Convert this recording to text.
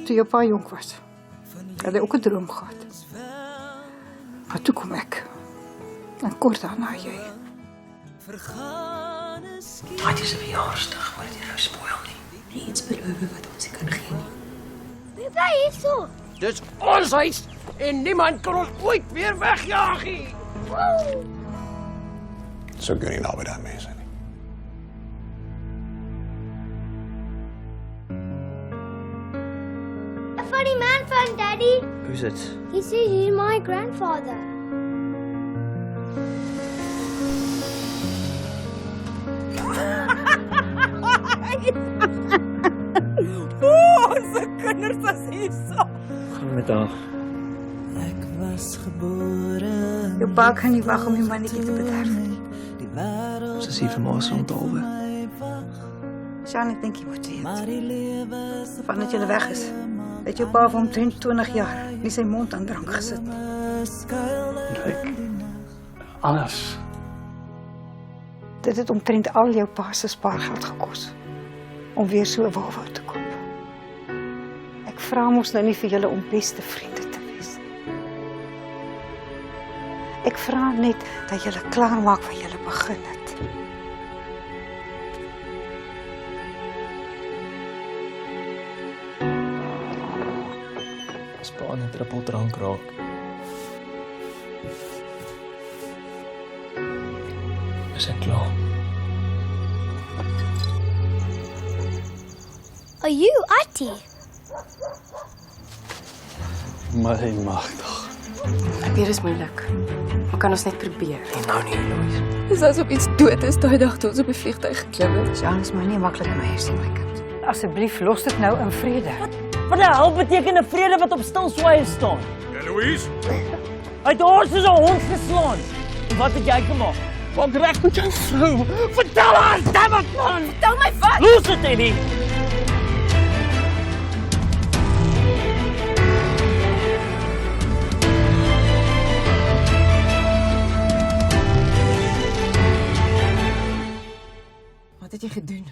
Toe jou pa jonk was, het hy ook 'n droom gehad. Maar toe kom ek. En kort daarna jy. Wat is 'n verjaarsdag, maar dit nou spoil nie. Nie iets beloof wat ons nie kan gee nie. Wie bly hier so? Dis ons huis en niemand kan ons ooit weer wegjaag nie. Så kan nie naby daarmee zijn. A funny man found Daddy. Who's it? He says he's my grandfather. Onze kinders is hier so. Gaan met haar. Jou pa kan nie wag om die mannetjie te bederf nie. Ons is hier vir ma se onthaalwe. Sjan, ek dink jy moet weet. Vandat jy weg is, het jou pa vir omtrent 20 jaar nie sy mond aan drank gesit. Ryk. Alles. Dit het omtrent al jou pa se spaargeld gekos om weer so 'n Volvo te koop. Ek vra mos nou nie vir julle om beste vriende te wees nie. Ek vra net dat julle klaar maak wat julle begin het. As pa 'n druppel drank raak. Is ek klaar? Are you Ati? My magtig. Ek weet dit is moeilik. Maar kan ons net probeer? En nou nie, Louise. Dis asof iets dood is daai dag toe ons op die vliegtuig geklim het. Sjan, is my nie maklike meisie, my kind. Asseblief, los dit nou in vrede. Wat die hel beteken 'n vrede wat op stil swaaie staan? Ja, Louise? Hy het ons soos 'n hond geslaan. En wat het jy gemaak? Maak reg met jou vrou. Vertel haar, dammit man. Vertel my wat? Los dit, Eddie. Wat het jy gedoen?